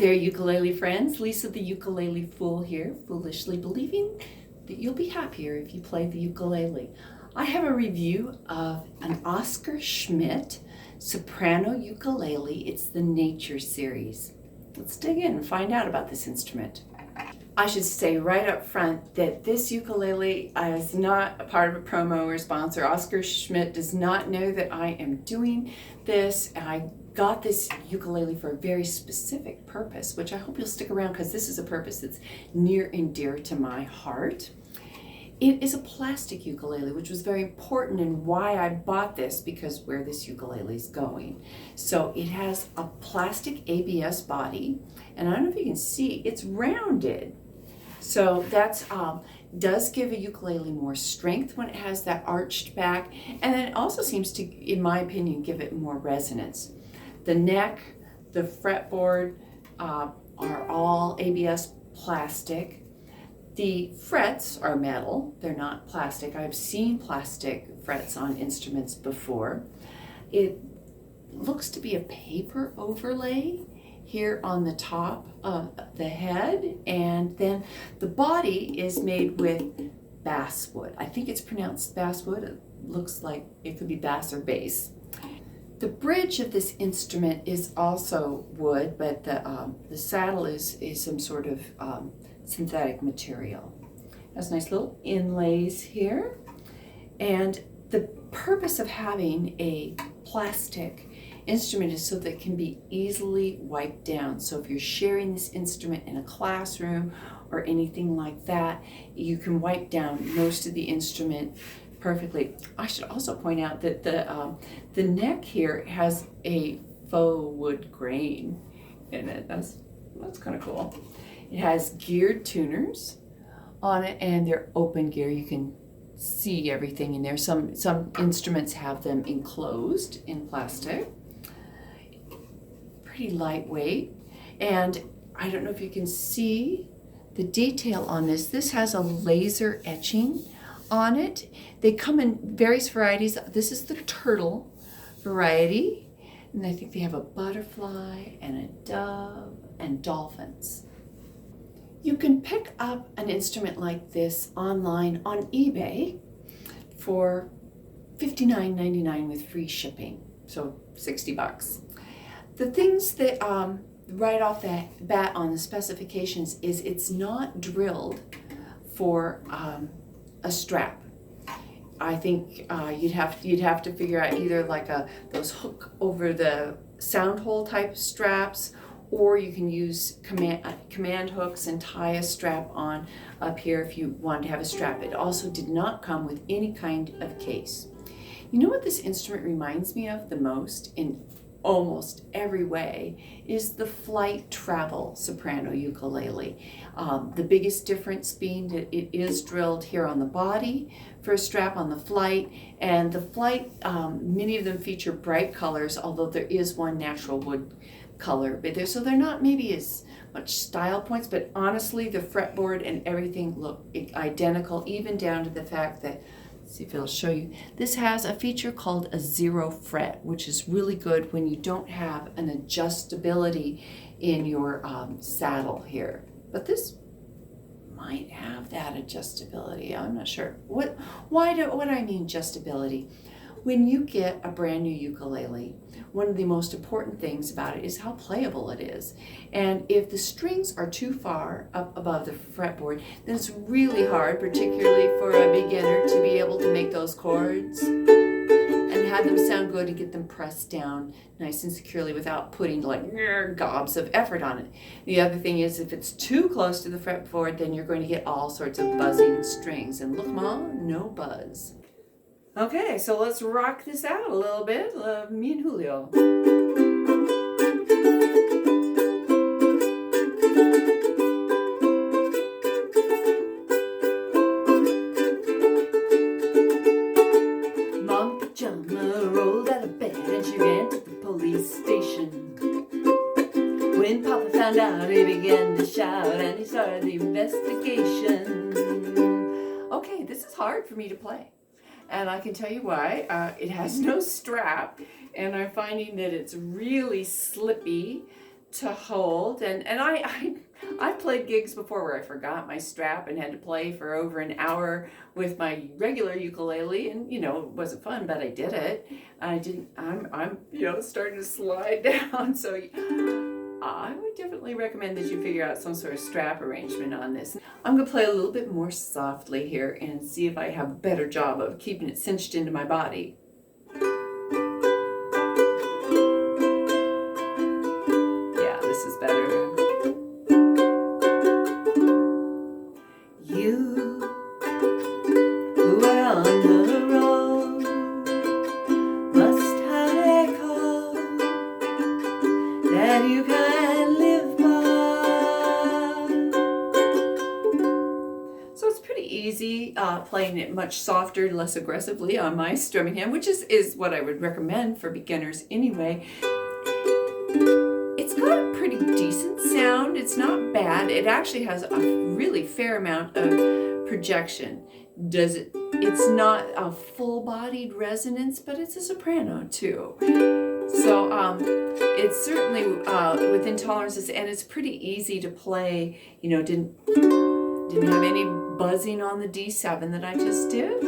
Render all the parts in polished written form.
there, ukulele friends. Lisa the Ukulele Fool here, foolishly believing that you'll be happier if you play the ukulele. I have a review of an Oscar Schmidt Soprano Ukulele. It's the Nature series. Let's dig in and find out about this instrument. I should say right up front that this ukulele is not a part of a promo or sponsor. Oscar Schmidt does not know that I am doing this. I got this ukulele for a very specific purpose, which I hope you'll stick around because this is a purpose that's near and dear to my heart. It is a plastic ukulele, which was very important in why I bought this, because where this ukulele is going. So it has a plastic ABS body, and I don't know if you can see, it's rounded. So that's does give a ukulele more strength when it has that arched back, and then it also seems to, in my opinion, give it more resonance. The neck, the fretboard are all ABS plastic. The frets are metal, they're not plastic. I've seen plastic frets on instruments before. It looks to be a paper overlay here on the top of the head, and then the body is made with basswood. I think it's pronounced basswood. It looks like it could be bass or bass. The bridge of this instrument is also wood, but the saddle is some sort of synthetic material. It has nice little inlays here, and the purpose of having a plastic instrument is so that it can be easily wiped down. So if you're sharing this instrument in a classroom or anything like that, you can wipe down most of the instrument perfectly. I should also point out that the neck here has a faux wood grain in it. That's kind of cool. It has geared tuners on it, and they're open gear. You can see everything in there. Some instruments have them enclosed in plastic. Pretty lightweight, and I don't know if you can see the detail on this. This has a laser etching on it. They come in various varieties. This is the turtle variety, and I think they have a butterfly and a dove and dolphins. You can pick up an instrument like this online on eBay for $59.99 with free shipping, so $60. The things that right off the bat on the specifications is it's not drilled for a strap. I think you'd have to figure out either like those hook over the sound hole type straps, or you can use command hooks and tie a strap on up here if you want to have a strap. It also did not come with any kind of case. You know what this instrument reminds me of the most in almost every way is the flight travel soprano ukulele. The biggest difference being that it is drilled here on the body for a strap on the flight, and the flight, many of them feature bright colors, although there is one natural wood color, but so they're not maybe as much style points, but honestly the fretboard and everything look identical, even down to the fact that, see if it'll show you, this has a feature called a 0 fret, which is really good when you don't have an adjustability in your saddle here. But this might have that adjustability. I'm not sure. What do I mean adjustability? When you get a brand new ukulele, one of the most important things about it is how playable it is. And if the strings are too far up above the fretboard, then it's really hard, particularly for a beginner, to be able to make those chords and have them sound good and get them pressed down nice and securely without putting like gobs of effort on it. The other thing is, if it's too close to the fretboard, then you're going to get all sorts of buzzing strings. And look, Mom, no buzz. Okay, so let's rock this out a little bit. Me and Julio. Mom Pajama rolled out of bed and she ran to the police station. When Papa found out, he began to shout and he started the investigation. Okay, this is hard for me to play. And I can tell you why. It has no strap, and I'm finding that it's really slippy. to hold, and I've played gigs before where I forgot my strap and had to play for over an hour with my regular ukulele, and you know, it wasn't fun, but I did it. I'm starting to slide down, so I would definitely recommend that you figure out some sort of strap arrangement on this. I'm gonna play a little bit more softly here and see if I have a better job of keeping it cinched into my body. Yeah, this is better. You who are on the road must have a code that you can live by. So it's pretty easy playing it much softer, less aggressively on my strumming hand, which is what I would recommend for beginners anyway. It's got a pretty decent sound. It's not bad. It actually has a really fair amount of projection. It's not a full-bodied resonance, but it's a soprano too. So it's certainly within tolerances, and it's pretty easy to play. You know, didn't have any buzzing on the D7 that I just did.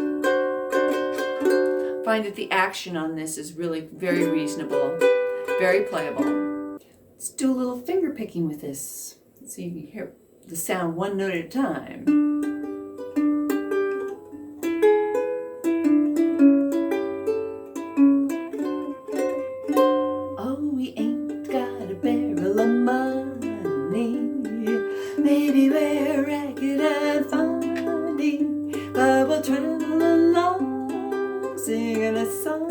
Find that the action on this is really very reasonable, very playable. Let's do a little finger picking with this. So you can hear the sound one note at a time. Oh, we ain't got a barrel of money. Maybe we're ragged and funny, but we'll travel along singing a song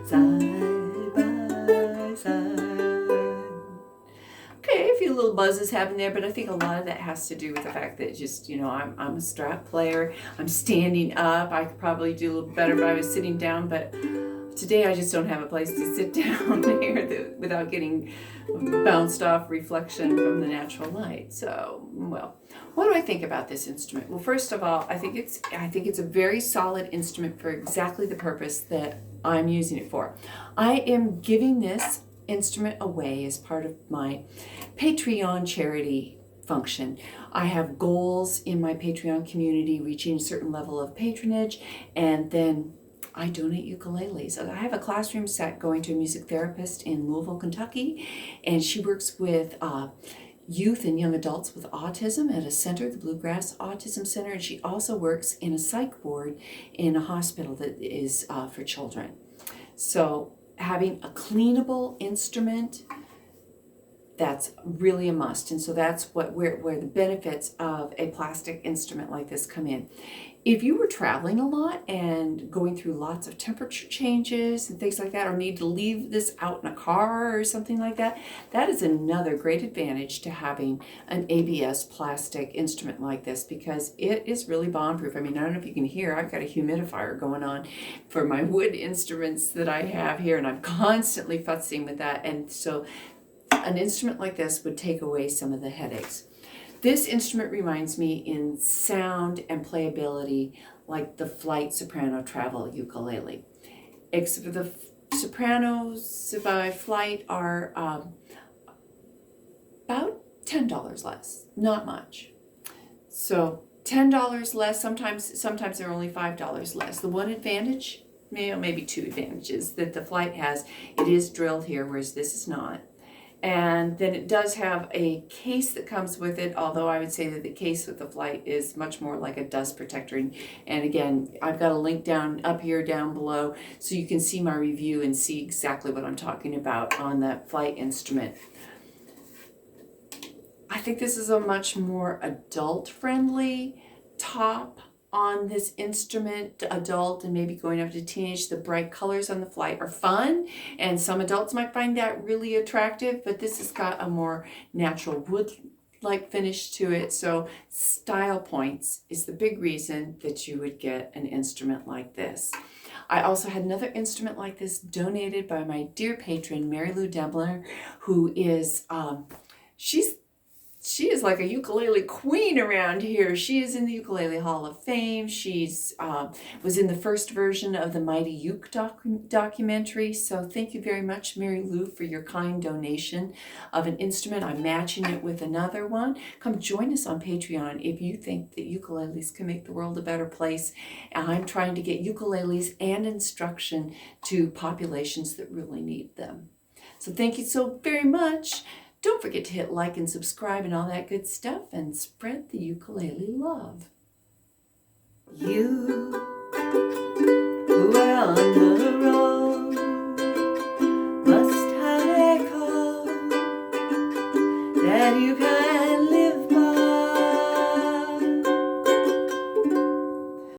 side by side. Okay, a few little buzzes happened there, but I think a lot of that has to do with the fact that just, you know, I'm a strap player. I'm standing up. I could probably do a little better if I was sitting down, but today I just don't have a place to sit down here without getting bounced off reflection from the natural light. So, well, what do I think about this instrument? Well, first of all, I think it's a very solid instrument for exactly the purpose that I'm using it for. I am giving this instrument away as part of my Patreon charity function. I have goals in my Patreon community reaching a certain level of patronage, and then I donate ukuleles. I have a classroom set going to a music therapist in Louisville, Kentucky, and she works with youth and young adults with autism at a center, the Bluegrass Autism Center, and she also works in a psych ward in a hospital that is for children. So having a cleanable instrument, that's really a must. And so that's where the benefits of a plastic instrument like this come in. If you were traveling a lot and going through lots of temperature changes and things like that, or need to leave this out in a car or something like that, that is another great advantage to having an ABS plastic instrument like this, because it is really bomb-proof. I mean, I don't know if you can hear, I've got a humidifier going on for my wood instruments that I have here, and I'm constantly futzing with that. And so an instrument like this would take away some of the headaches. This instrument reminds me in sound and playability like the Flight Soprano Travel Ukulele. Except for the Sopranos by Flight are about $10 less, not much. So $10 less, sometimes they're only $5 less. The one advantage, maybe two advantages that the Flight has, it is drilled here, whereas this is not. And then it does have a case that comes with it, although I would say that the case with the Flight is much more like a dust protector. And again, I've got a link down below, so you can see my review and see exactly what I'm talking about on that Flight instrument. I think this is a much more adult-friendly top on this instrument. Adult and maybe going up to teenage. The bright colors on the Flight are fun, and some adults might find that really attractive, but this has got a more natural wood-like finish to it. So style points is the big reason that you would get an instrument like this. I also had another instrument like this donated by my dear patron, Mary Lou Dembler, who is, she's She is like a ukulele queen around here. She is in the Ukulele Hall of Fame. She's was in the first version of the Mighty Uke documentary. So thank you very much, Mary Lou, for your kind donation of an instrument. I'm matching it with another one. Come join us on Patreon if you think that ukuleles can make the world a better place. I'm trying to get ukuleles and instruction to populations that really need them. So thank you so very much. Don't forget to hit like and subscribe and all that good stuff, and spread the ukulele love. You who are on the road must have a call that you can